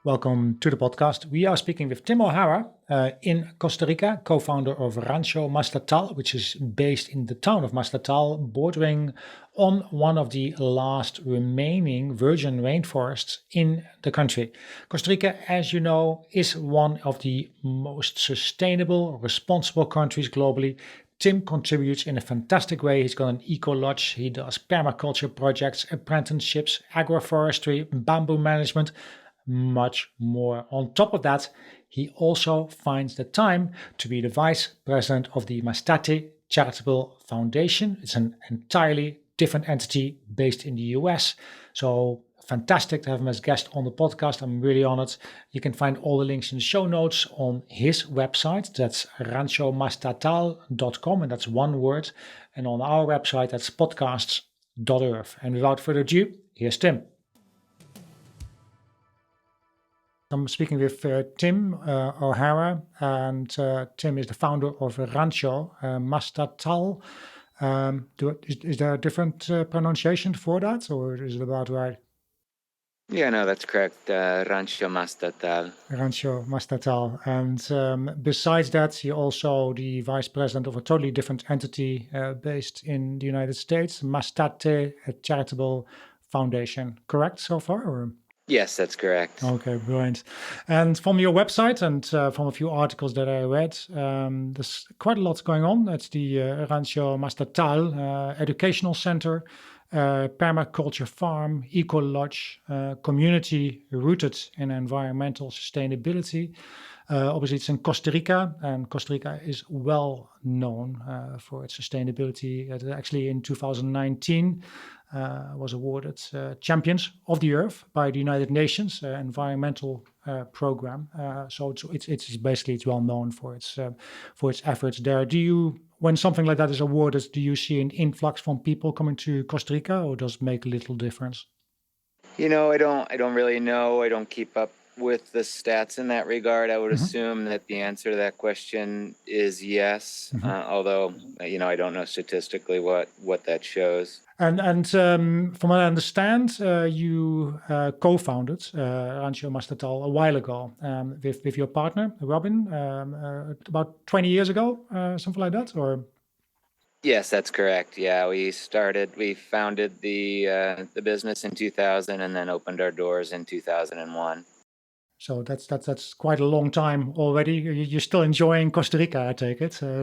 Welcome to the podcast. We are speaking with Tim O'Hara in Costa Rica, co-founder of Rancho Mastatal, which is based in the town of Mastatal, bordering on one of the last remaining virgin rainforests in the country. Costa Rica, as you know, is one of the most sustainable, responsible countries globally. Tim contributes in a fantastic way. He's got an ecolodge. He does permaculture projects, apprenticeships, agroforestry, bamboo management, much more. On top of that, he also finds the time to be the vice president of the Mastate Charitable Foundation. It's an entirely different entity based in the US. So fantastic to have him as guest on the podcast. I'm really honored. You can find all the links in the show notes on his website. That's ranchomastatal.com, and that's one word. And on our website, that's podcasts.earth. And without further ado, here's Tim. I'm speaking with Tim O'Hara, and Tim is the founder of Rancho Mastatal. Is there a different pronunciation for that, or is it about right? Yeah, no, that's correct. Rancho Mastatal. Rancho Mastatal. And besides that, you're also the vice president of a totally different entity based in the United States, Mastate, a charitable foundation. Correct so far? Or? Yes, that's correct. Okay, brilliant. And from your website and from a few articles that I read, there's quite a lot going on. It's the Rancho Mastatal Educational Center, Permaculture Farm, ecolodge, community rooted in environmental sustainability. Obviously, it's in Costa Rica, and Costa Rica is well known for its sustainability. Actually, in 2019, was awarded Champions of the Earth by the United Nations environmental program. So it's basically it's well known for its efforts there. When something like that is awarded, do you see an influx from people coming to Costa Rica, or does it make a little difference? I don't really know. I don't keep up with the stats in that regard. I would assume that the answer to that question is yes, although I don't know statistically what that shows. And from what I understand, you co-founded Rancho Mastatal a while ago with your partner Robin, about 20 years ago, something like that, or? Yes, that's correct. Yeah, we founded the business in 2000 and then opened our doors in 2001. So that's quite a long time already. You're still enjoying Costa Rica, I take it. I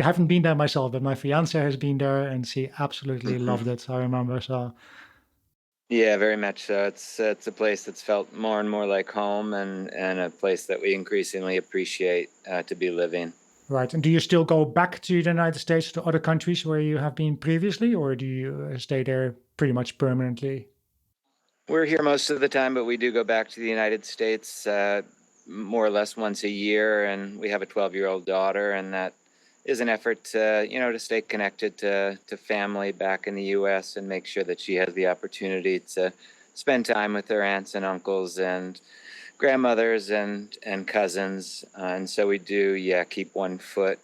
haven't been there myself, but my fiance has been there, and she absolutely loved it. I remember. So yeah, very much so. It's a place that's felt more and more like home, and a place that we increasingly appreciate to be living. Right. And do you still go back to the United States, to other countries where you have been previously, or do you stay there pretty much permanently? We're here most of the time, but we do go back to the United States more or less once a year, and we have a 12-year-old daughter, and that is an effort to stay connected to family back in the U.S. and make sure that she has the opportunity to spend time with her aunts and uncles and grandmothers and cousins. And so we do, keep one foot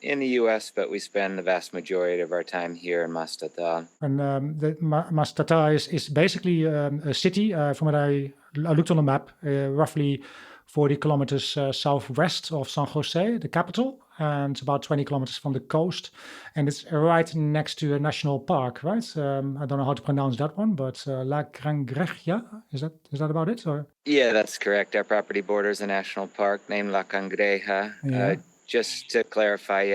in the U.S., but we spend the vast majority of our time here in Mastatal. And the Mastate is basically a city, from what I looked on the map, roughly 40 kilometers southwest of San Jose, the capital, and about 20 kilometers from the coast. And it's right next to a national park, right? I don't know how to pronounce that one, but La Cangreja, is that about it? Or? Yeah, that's correct. Our property borders a national park named La Cangreja. Yeah. Just to clarify,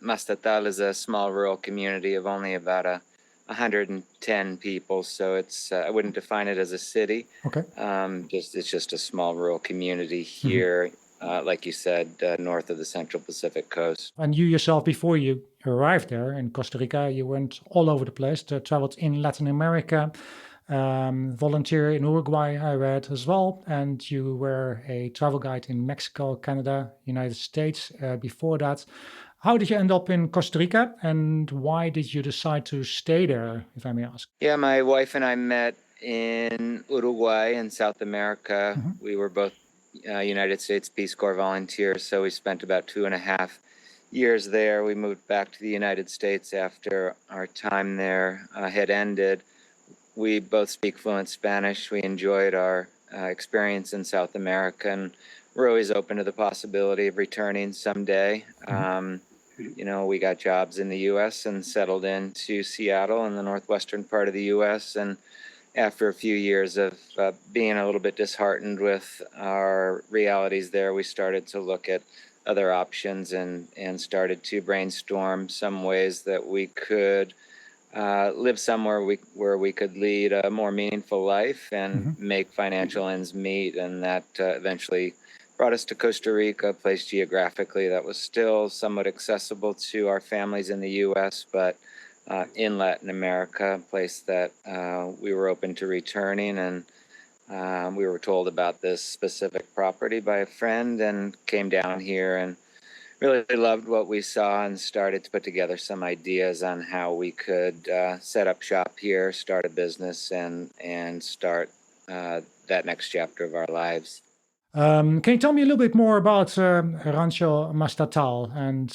Mastatal is a small rural community of only about 110 people, so it's I wouldn't define it as a city. Okay. It's just a small rural community here, like you said, north of the Central Pacific coast. And you yourself, before you arrived there in Costa Rica, you went all over the place, traveled in Latin America, volunteer in Uruguay, I read as well, and you were a travel guide in Mexico, Canada, United States before that. How did you end up in Costa Rica, and why did you decide to stay there, if I may ask? Yeah, my wife and I met in Uruguay in South America. We were both United States Peace Corps volunteers, so we spent about 2.5 years there. We moved back to the United States after our time there had ended. We both speak fluent Spanish. We enjoyed our experience in South America, and we're always open to the possibility of returning someday. We got jobs in the U.S. and settled into Seattle in the northwestern part of the U.S. And after a few years of being a little bit disheartened with our realities there, we started to look at other options and started to brainstorm some ways that we could live somewhere where we could lead a more meaningful life and make financial ends meet. And that eventually brought us to Costa Rica, a place geographically that was still somewhat accessible to our families in the U.S., but in Latin America, a place that we were open to returning. And we were told about this specific property by a friend and came down here and really loved what we saw and started to put together some ideas on how we could set up shop here, start a business, and start that next chapter of our lives. Can you tell me a little bit more about Rancho Mastatal and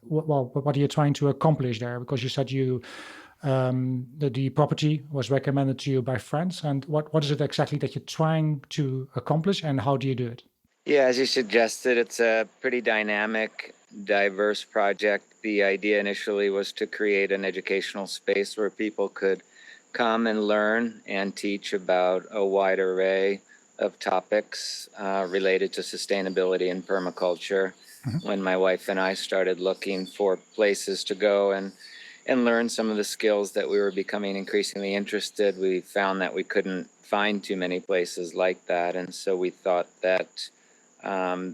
what are you trying to accomplish there? Because you said the property was recommended to you by friends, and what is it exactly that you're trying to accomplish, and how do you do it? Yeah, as you suggested, it's a pretty dynamic, diverse project. The idea initially was to create an educational space where people could come and learn and teach about a wide array of topics related to sustainability and permaculture. When my wife and I started looking for places to go and learn some of the skills that we were becoming increasingly interested, we found that we couldn't find too many places like that. And so we thought that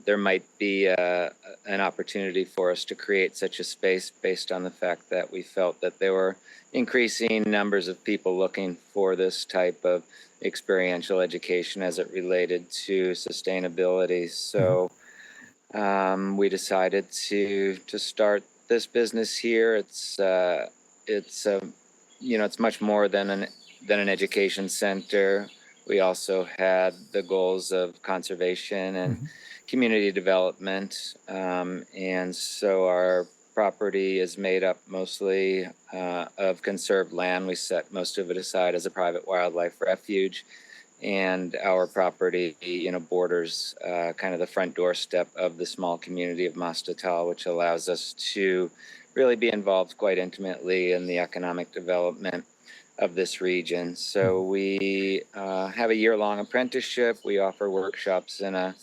there might be an opportunity for us to create such a space based on the fact that we felt that there were increasing numbers of people looking for this type of experiential education as it related to sustainability. So we decided to start this business here. It's much more than an education center. We also had the goals of conservation and community development. And so our property is made up mostly of conserved land. We set most of it aside as a private wildlife refuge. And our property, borders kind of the front doorstep of the small community of Mastatal, which allows us to really be involved quite intimately in the economic development of this region. So we have a year-long apprenticeship. We offer workshops in a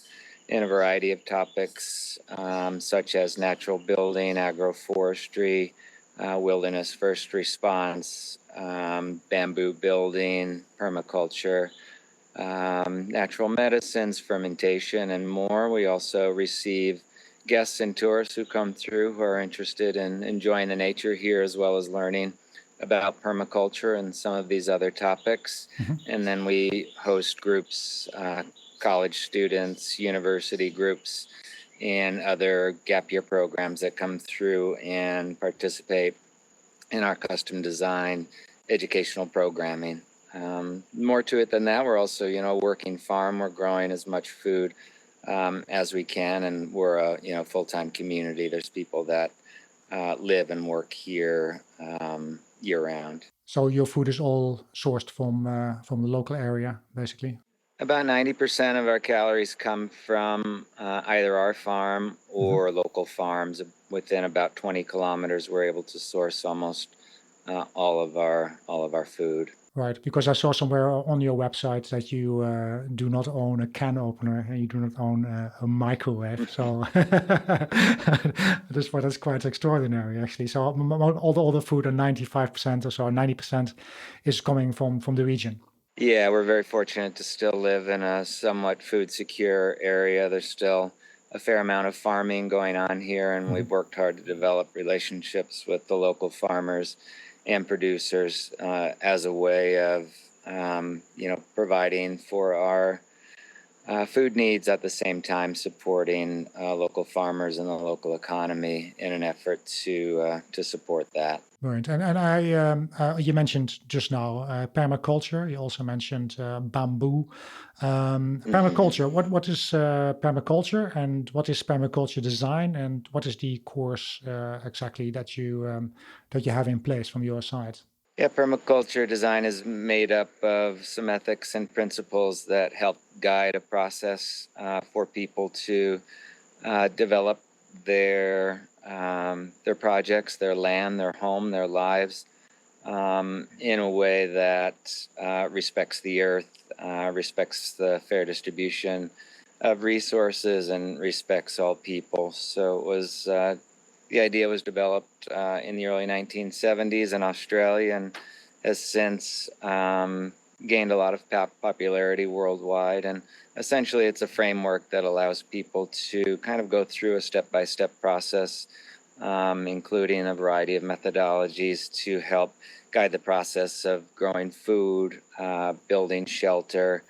variety of topics, such as natural building, agroforestry, wilderness first response, bamboo building, permaculture, natural medicines, fermentation, and more. We also receive guests and tourists who come through who are interested in enjoying the nature here, as well as learning about permaculture and some of these other topics. And then we host groups, college students, university groups, and other gap year programs that come through and participate in our custom design educational programming. More to it than that, we're also, a working farm. We're growing as much food as we can, and we're a full-time community. There's people that live and work here year-round. So your food is all sourced from the local area, basically? About 90% of our calories come from either our farm or local farms. Within about 20 kilometers, we're able to source almost all of our food. Right, because I saw somewhere on your website that you do not own a can opener and you do not own a microwave. So that's quite extraordinary, actually. So all the food, 95% or so, 90% is coming from the region. Yeah, we're very fortunate to still live in a somewhat food secure area. There's still a fair amount of farming going on here, and we've worked hard to develop relationships with the local farmers and producers as a way of, providing for our food needs, at the same time supporting local farmers and the local economy in an effort to support that. Right, and you mentioned just now permaculture. You also mentioned bamboo. Permaculture. What is permaculture, and what is permaculture design, and what is the course exactly that you have in place from your side? Yeah, permaculture design is made up of some ethics and principles that help guide a process for people to develop their projects, their land, their home, their lives in a way that respects the earth, respects the fair distribution of resources, and respects all people. So it was the idea was developed in the early 1970s in Australia and has since gained a lot of popularity worldwide. And essentially, it's a framework that allows people to kind of go through a step-by-step process, including a variety of methodologies to help guide the process of growing food, building shelter,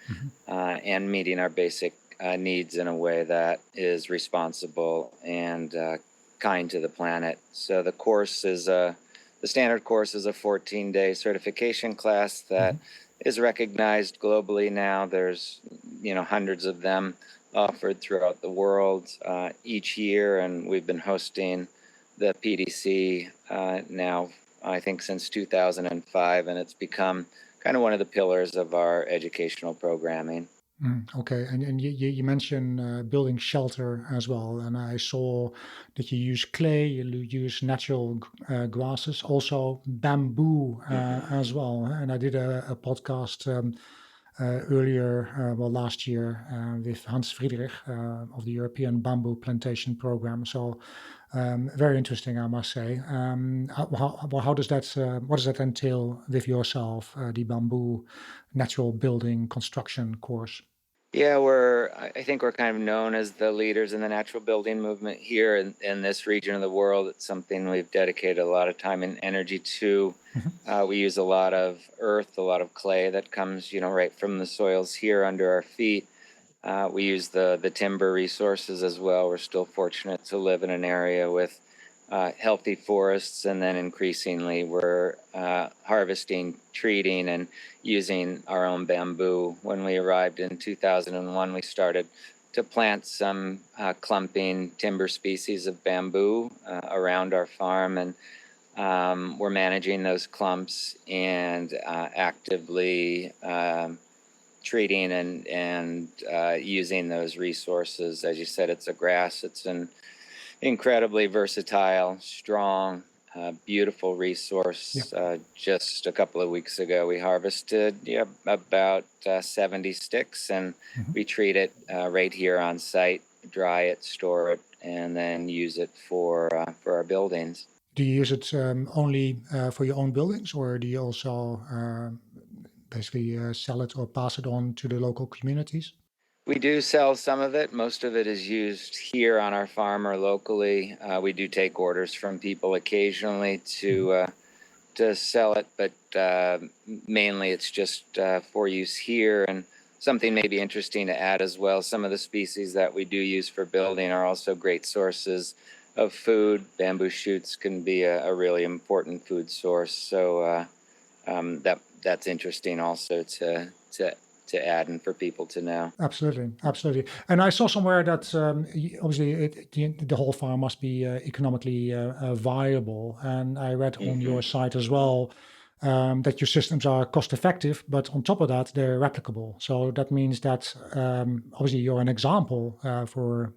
and meeting our basic needs in a way that is responsible and kind to the planet. So the standard course is a 14-day certification class that is recognized globally now. There's hundreds of them offered throughout the world each year, and we've been hosting the PDC now, I think, since 2005, and it's become kind of one of the pillars of our educational programming. Okay, and you mentioned building shelter as well, and I saw that you use clay, you use natural grasses, also bamboo as well. And I did a podcast earlier, well, last year with Hans Friedrich of the European Bamboo Plantation Program. So very interesting, I must say. How does that, what does that entail with yourself, the bamboo natural building construction course? Yeah, I think we're kind of known as the leaders in the natural building movement here in this region of the world. It's something we've dedicated a lot of time and energy to. We use a lot of earth, a lot of clay that comes, right from the soils here under our feet. We use the timber resources as well. We're still fortunate to live in an area with healthy forests, and then increasingly we're harvesting, treating, and using our own bamboo. When we arrived in 2001, we started to plant some clumping timber species of bamboo around our farm, and we're managing those clumps and actively treating and using those resources. As you said, it's a grass. It's an incredibly versatile, strong, beautiful Yeah. resource. Just a couple of weeks ago, we harvested about 70 sticks, and Mhm. we treat it right here on site, dry it, store it, and then use it for our buildings. Do you use it only for your own buildings, or do you also basically sell it or pass it on to the local communities? We do sell some of it. Most of it is used here on our farm or locally. We do take orders from people occasionally Mhm. to sell it, but mainly it's just for use here. And something maybe interesting to add as well, some of the species that we do use for building are also great sources of food. Bamboo shoots can be a really important food source. So that's interesting also to add and for people to know. Absolutely, absolutely. And I saw somewhere that obviously the whole farm must be economically viable. And I read on your Hmm. site as well that your systems are cost effective, but on top of that, they're replicable. So that means that obviously you're an example for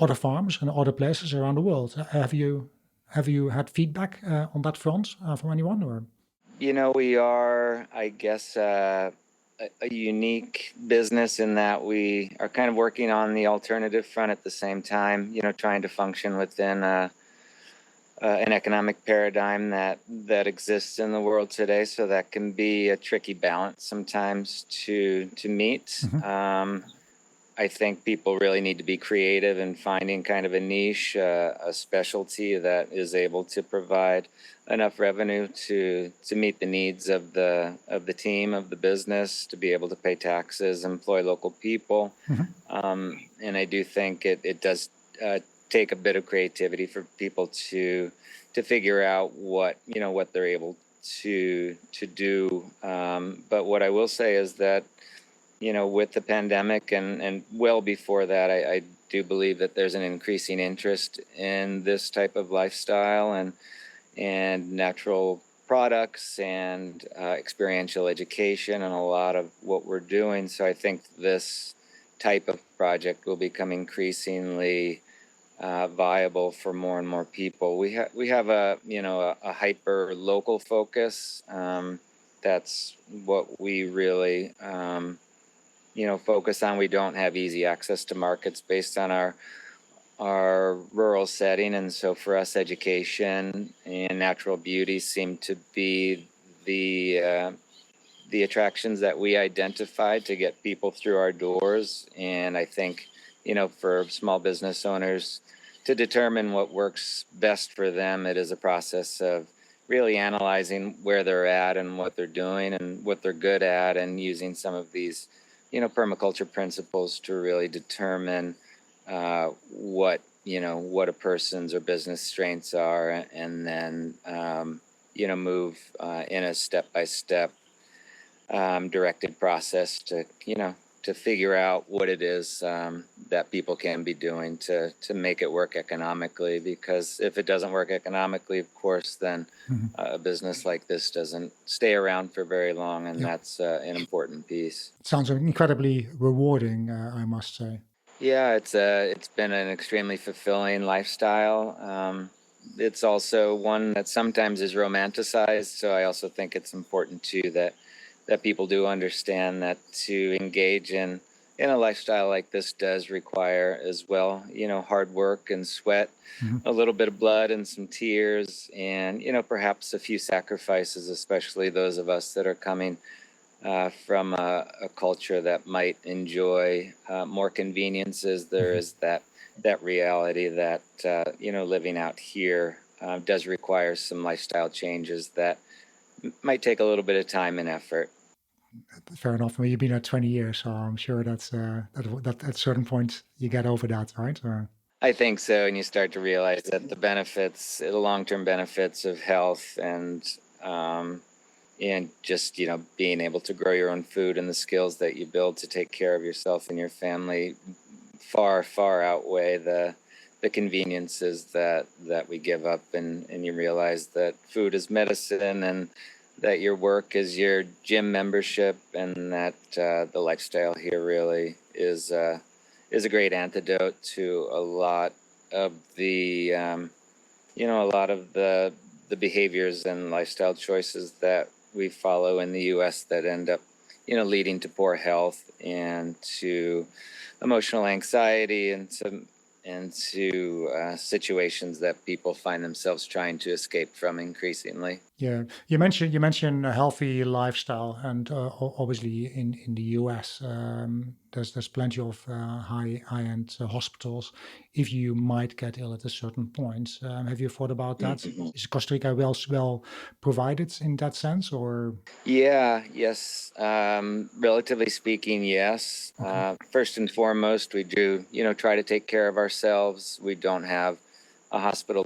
other farms and other places around the world. Have you had feedback on that front from anyone or? We are, I guess, a unique business in that we are kind of working on the alternative front at the same time, trying to function within an economic paradigm that exists in the world today. So that can be a tricky balance sometimes to meet. Mhm. I think people really need to be creative in finding kind of a niche, a specialty that is able to provide enough revenue to meet the needs of the team, of the business, to be able to pay taxes, employ local people. Mhm. And I do think it does take a bit of creativity for people to figure out what they're able to do. But what I will say is that with the pandemic and well before that, I do believe that there's an increasing interest in this type of lifestyle and natural products and experiential education and a lot of what we're doing. So I think this type of project will become increasingly viable for more and more people. We have a hyper local focus. That's what we really focus on. We don't have easy access to markets based on our rural setting, and so for us, education and natural beauty seem to be the attractions that we identified to get people through our doors. And I think, for small business owners to determine what works best for them, it is a process of really analyzing where they're at and what they're doing and what they're good at, and using some of these, permaculture principles to really determine what a person's or business strengths are, and then move in a step-by-step directed process to figure out what it is that people can be doing to make it work economically. Because if it doesn't work economically, of course, then a business like this doesn't stay around for very long, and that's an important piece. It sounds incredibly rewarding, I must say. Yeah, it's been an extremely fulfilling lifestyle. It's also one that sometimes is romanticized, so I also think it's important too that people do understand that to engage in a lifestyle like this does require as well, hard work and sweat, a little bit of blood and some tears, and perhaps a few sacrifices, especially those of us that are coming from a culture that might enjoy more conveniences. There is that reality that living out here does require some lifestyle changes that might take a little bit of time and effort. Fair enough. Well, you've been at 20 years, so I'm sure that at certain point you get over that, right? I think so, and you start to realize that the long-term benefits of health and just being able to grow your own food and the skills that you build to take care of yourself and your family far outweigh the conveniences that we give up, and you realize that food is medicine, and that your work is your gym membership, and that the lifestyle here really is a great antidote to a lot of the behaviors and lifestyle choices that we follow in the U.S. that end up leading to poor health and to emotional anxiety and to situations that people find themselves trying to escape from increasingly. Yeah, you mentioned a healthy lifestyle, and obviously in the US, there's plenty of high-end hospitals. If you might get ill at a certain point, have you thought about that? Is Costa Rica well provided in that sense, or Yeah, yes. Relatively speaking, yes. okay? First and foremost, we do, try to take care of ourselves. We don't have a hospital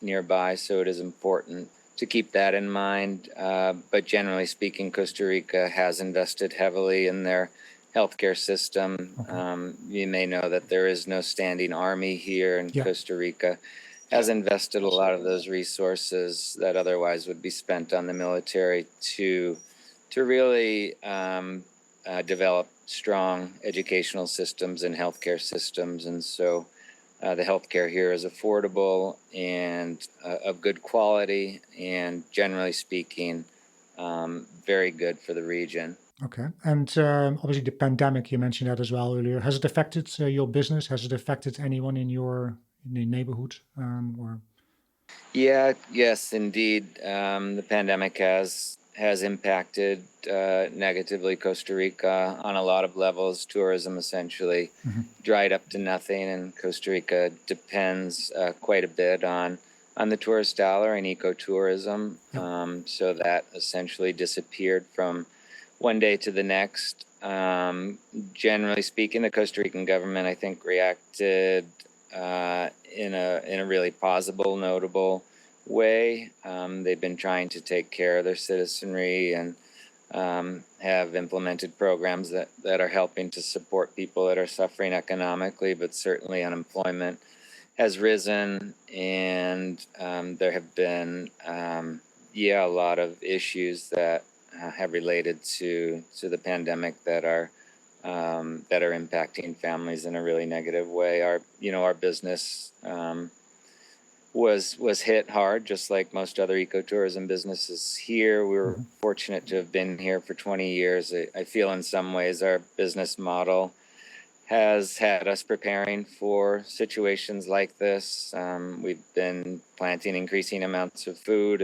nearby, so it is important to keep that in mind. But generally speaking, Costa Rica has invested heavily in their healthcare system. Okay. You may know that there is no standing army here, and Yeah. Costa Rica has invested a lot of those resources that otherwise would be spent on the military to really develop strong educational systems and healthcare systems. And so the healthcare here is affordable and of good quality, and generally speaking, very good for the region. Okay. And obviously the pandemic, you mentioned that as well earlier. Has it affected your business? Has it affected anyone in the neighborhood? Or Yeah, yes, indeed. The pandemic has impacted negatively Costa Rica on a lot of levels. Tourism essentially Mhm. dried up to nothing, and Costa Rica depends quite a bit on the tourist dollar and ecotourism. Yeah. So that essentially disappeared from one day to the next. Generally speaking, the Costa Rican government, I think, reacted in a really positive, notable way. They've been trying to take care of their citizenry and have implemented programs that are helping to support people that are suffering economically, but certainly unemployment has risen, and there have been yeah, a lot of issues that have related to the pandemic that are impacting families in a really negative way. Our business was hit hard, just like most other ecotourism businesses here. We were Mhm. fortunate to have been here for 20 years. I feel in some ways our business model has had us preparing for situations like this. We've been planting increasing amounts of food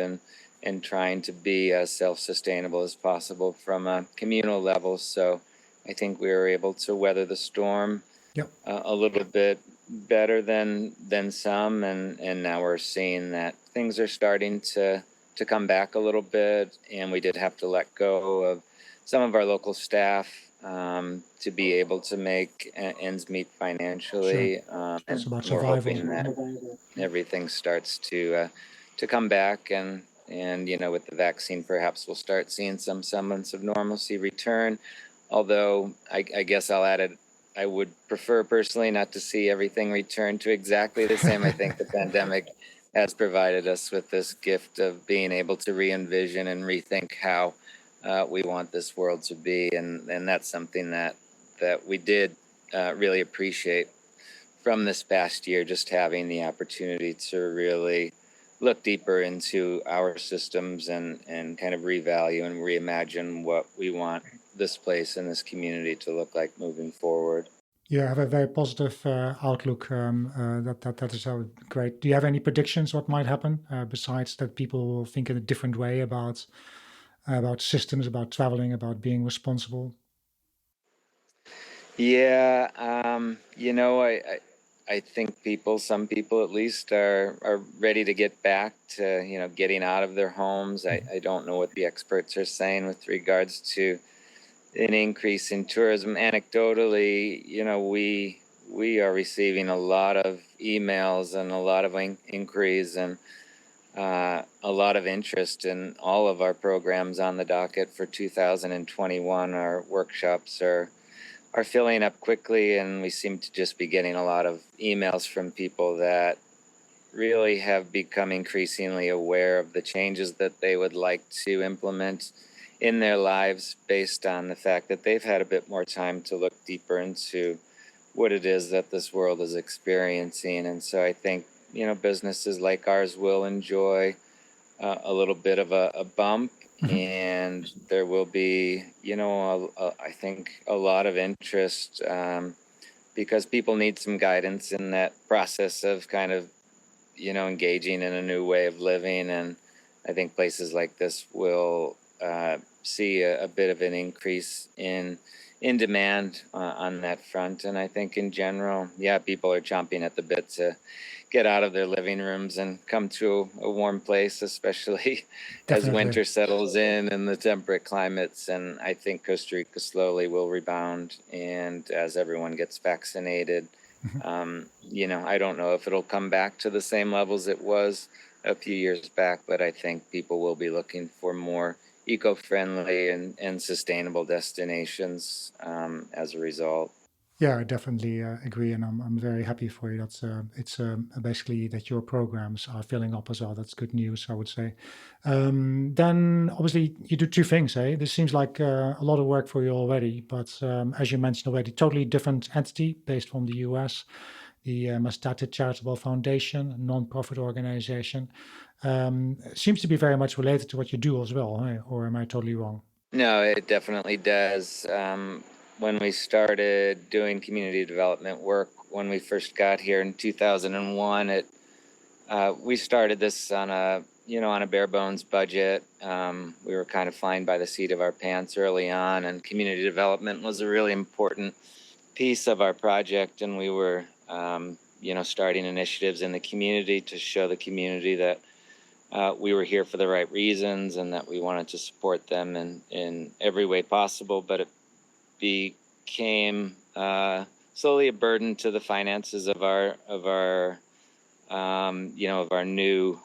and trying to be as self-sustainable as possible from a communal level. So I think we were able to weather the storm Yep. a little bit better than some, and now we're seeing that things are starting to come back a little bit, and we did have to let go of some of our local staff to be able to make ends meet Sure. financially. It's about We're survival. hoping that everything starts to come back, and with the vaccine, perhaps we'll start seeing some semblance of normalcy return. Although I guess I'll add it, I would prefer personally not to see everything return to exactly the same. I think the pandemic has provided us with this gift of being able to re-envision and rethink how we want this world to be, and that's something that we did really appreciate from this past year, just having the opportunity to really look deeper into our systems and kind of revalue and reimagine what we want this place and this community to look like moving forward. You have a very positive outlook. That is great. Do you have any predictions what might happen besides that people will think in a different way about systems, about traveling, about being responsible? Yeah, I think some people at least are ready to get back to, getting out of their homes. I, Mhm. I don't know what the experts are saying with regards to an increase in tourism. Anecdotally, we are receiving a lot of emails and a lot of inquiries and a lot of interest in all of our programs on the docket for 2021. Our workshops are filling up quickly, and we seem to just be getting a lot of emails from people that really have become increasingly aware of the changes that they would like to implement in their lives based on the fact that they've had a bit more time to look deeper into what it is that this world is experiencing. And so I think, businesses like ours will enjoy a little bit of a bump, Mhm. and there will be, I think, a lot of interest because people need some guidance in that process of kind of, engaging in a new way of living. And I think places like this will see a bit of an increase in demand on that front. And I think in general, yeah, people are chomping at the bit to get out of their living rooms and come to a warm place, especially as Definitely. winter settles in and the temperate climates. And I think Costa Rica slowly will rebound. And as everyone gets vaccinated, Mhm. I don't know if it'll come back to the same levels it was a few years back, but I think people will be looking for more eco-friendly and sustainable destinations as a result. Yeah, I definitely agree, and I'm very happy for you. That's it's basically that your programs are filling up as well. That's good news, I would say. Then obviously you do two things, eh? This seems like a lot of work for you already, but as you mentioned already, totally different entity based from the US, the Mastate Charitable Foundation, a non-profit organization. Seems to be very much related to what you do as well, eh? Or am I totally wrong? No, it definitely does. When we started doing community development work, when we first got here in 2001, we started this on a bare bones budget. We were kind of flying by the seat of our pants early on, and community development was a really important piece of our project. And we were, starting initiatives in the community to show the community that we were here for the right reasons and that we wanted to support them in every way possible. But it became slowly a burden to the finances of our new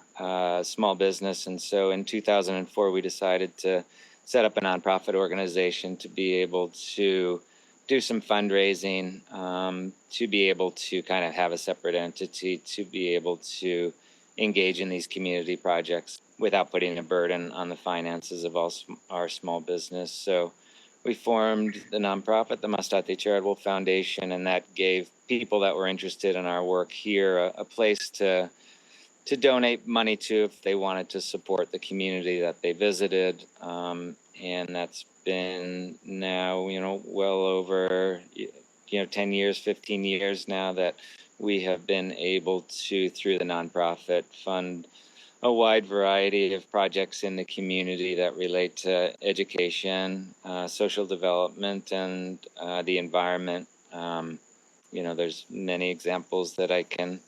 small business. And so in 2004, we decided to set up a nonprofit organization to be able to do some fundraising, to be able to kind of have a separate entity, to be able to engage in these community projects. without putting a burden on the finances of our small business. So we formed the nonprofit, the Mastate Charitable Foundation, and that gave people that were interested in our work here a place to donate money to if they wanted to support the community that they visited. And that's been now, well over, 10 years, 15 years now that we have been able to, through the nonprofit, fund a wide variety of projects in the community that relate to education, social development, and the environment. There's many examples that I can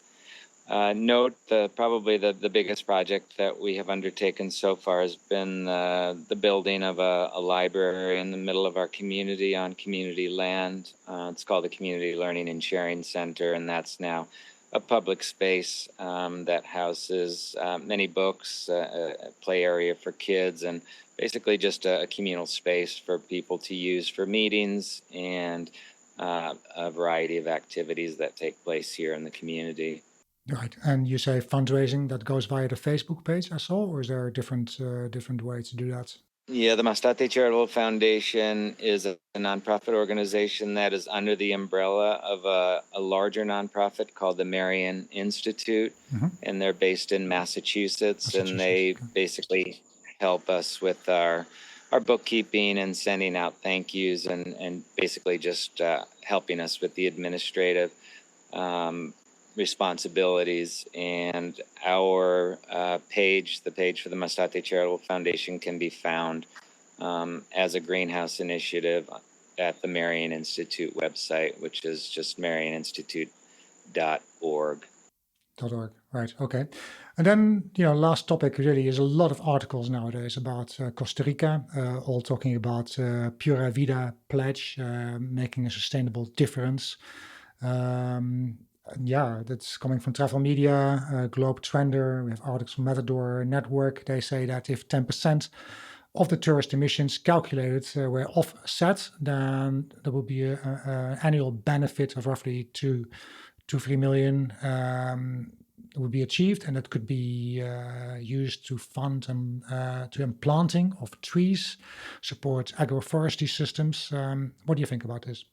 note. Probably the biggest project that we have undertaken so far has been the building of a library in the middle of our community on community land. It's called the Community Learning and Sharing Center, and that's now a public space that houses many books, a play area for kids, and basically just a communal space for people to use for meetings and a variety of activities that take place here in the community. Right. And you say fundraising that goes via the Facebook page, I saw, or is there a different way to do that? Yeah, the Mastate Charitable Foundation is a nonprofit organization that is under the umbrella of a larger nonprofit called the Marian Institute, Hmm. and they're based in Massachusetts, and they Massachusetts. Okay. basically help us with our bookkeeping and sending out thank yous and basically just helping us with the administrative um, responsibilities. And our page, the page for the Mastate Charitable Foundation, can be found as a greenhouse initiative at the Marian Institute website, which is just marianinstitute.org. .org. Right. Okay. And then, last topic really is a lot of articles nowadays about Costa Rica, all talking about Pura Vida pledge, making a sustainable difference. Yeah, that's coming from travel media, Globe Trender. We have articles from Matador Network. They say that if 10% of the tourist emissions calculated were offset, then there will be an annual benefit of roughly 3 million would be achieved, and that could be used to fund planting of trees, support agroforestry systems. What do you think about this?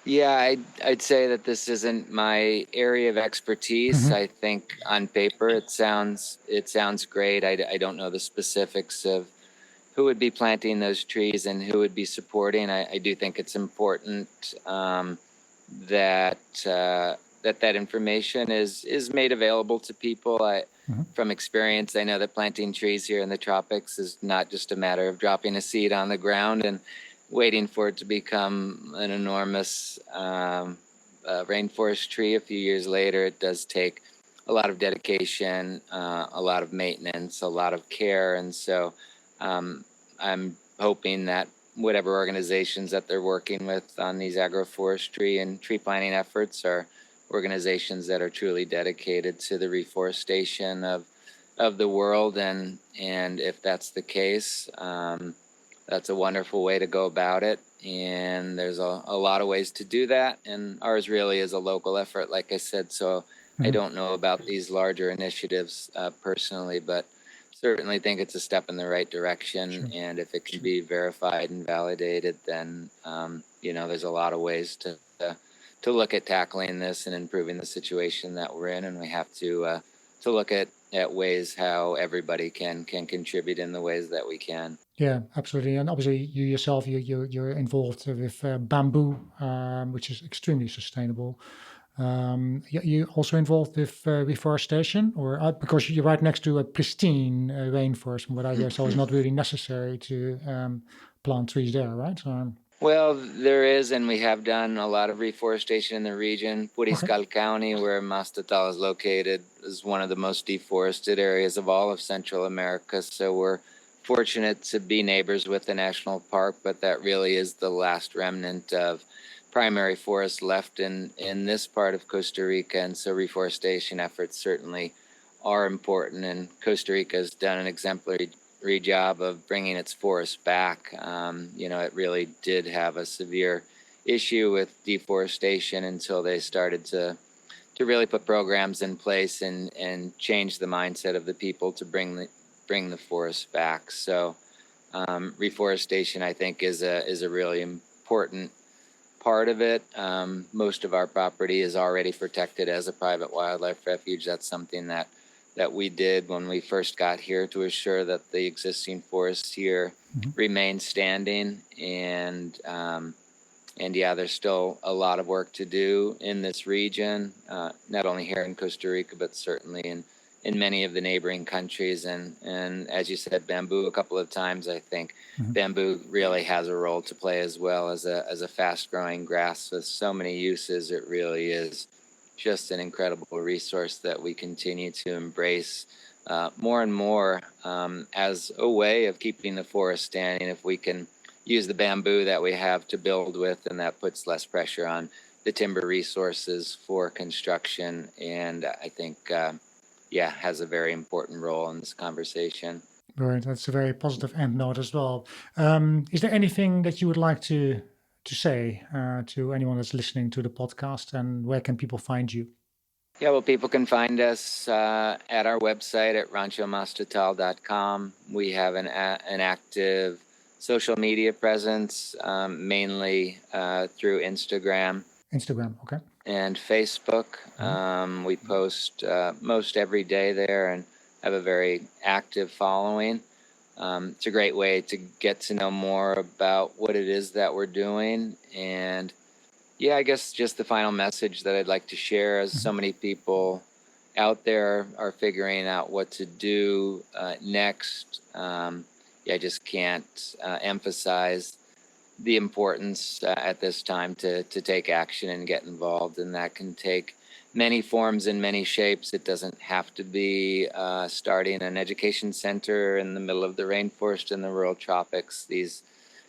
Yeah, I'd say that this isn't my area of expertise. Hmm. I think on paper it sounds great. I don't know the specifics of who would be planting those trees and who would be supporting. I do think it's important that that information is made available to people. Hmm. From experience, I know that planting trees here in the tropics is not just a matter of dropping a seed on the ground and waiting for it to become an enormous rainforest tree a few years later. It does take a lot of dedication, a lot of maintenance, a lot of care. And so I'm hoping that whatever organizations that they're working with on these agroforestry and tree planting efforts are organizations that are truly dedicated to the reforestation of the world. And if that's the case, that's a wonderful way to go about it. And there's a lot of ways to do that. And ours really is a local effort, like I said. So I Hmm. don't know about these larger initiatives personally, but certainly think it's a step in the right direction. Sure. And if it can be verified and validated, then, there's a lot of ways to look at tackling this and improving the situation that we're in. And we have to look at ways how everybody can contribute in the ways that we can. Yeah, absolutely. And obviously, you yourself, you're involved with bamboo, which is extremely sustainable. You also involved with reforestation, or because you're right next to a pristine rainforest, from what I hear, so it's not really necessary to plant trees there, right? Well, there is, and we have done a lot of reforestation in the region. Okay. Puriscal County, where Mastatal is located, is one of the most deforested areas of all of Central America. So we're fortunate to be neighbors with the national park, but that really is the last remnant of primary forest left in this part of Costa Rica. And so reforestation efforts certainly are important, and Costa Rica has done an exemplary job of bringing its forests back. It really did have a severe issue with deforestation until they started to really put programs in place and change the mindset of the people to bring the forest back. So reforestation, I think, is a really important part of it. Most of our property is already protected as a private wildlife refuge. That's something that we did when we first got here to assure that the existing forests here remain standing. And yeah, there's still a lot of work to do in this region, not only here in Costa Rica, but certainly in many of the neighboring countries. And as you said, bamboo a couple of times, I think bamboo really has a role to play as well as a fast-growing grass with so many uses. It really is just an incredible resource that we continue to embrace more and more as a way of keeping the forest standing. If we can use the bamboo that we have to build with, and that puts less pressure on the timber resources for construction. And I think, has a very important role in this conversation. Right, that's a very positive end note as well. Is there anything that you would like to say to anyone that's listening to the podcast, and where can people find you? Yeah, well, people can find us at our website at ranchomastatal.com. We have an active social media presence, mainly through Instagram. Instagram, okay. And Facebook. We post most every day there and have a very active following. It's a great way to get to know more about what it is that we're doing. And yeah, I guess just the final message that I'd like to share, as so many people out there are figuring out what to do next. I just can't emphasize the importance at this time to take action and get involved. And that can take many forms and many shapes. It doesn't have to be starting an education center in the middle of the rainforest in the rural tropics. These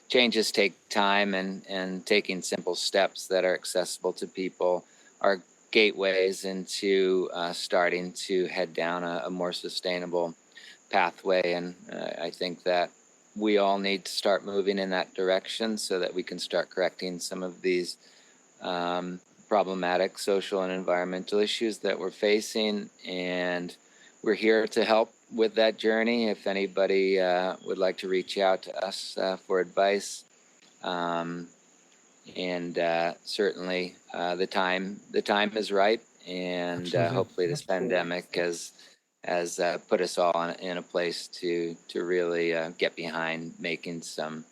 changes take time, and taking simple steps that are accessible to people are gateways into starting to head down a more sustainable pathway. And I think that we all need to start moving in that direction so that we can start correcting some of these problematic social and environmental issues that we're facing. And we're here to help with that journey. If anybody would like to reach out to us for advice, certainly the time is right, and hopefully this pandemic has put us all in a place to really get behind making some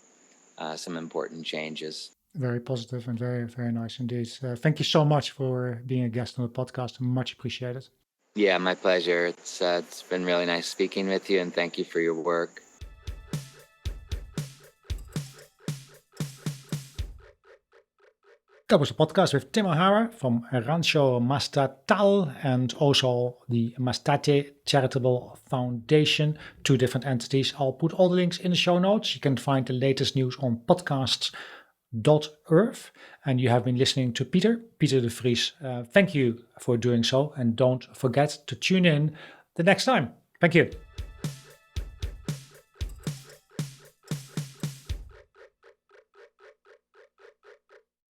important changes. Very positive and very, very nice indeed. Thank you so much for being a guest on the podcast. Much appreciated. Yeah, my pleasure. It's been really nice speaking with you, and thank you for your work. That was a podcast with Tim O'Hara from Rancho Mastatal and also the Mastate Charitable Foundation, two different entities. I'll put all the links in the show notes. You can find the latest news on podcasts.earth. And you have been listening to Peter de Vries. Thank you for doing so. And don't forget to tune in the next time. Thank you.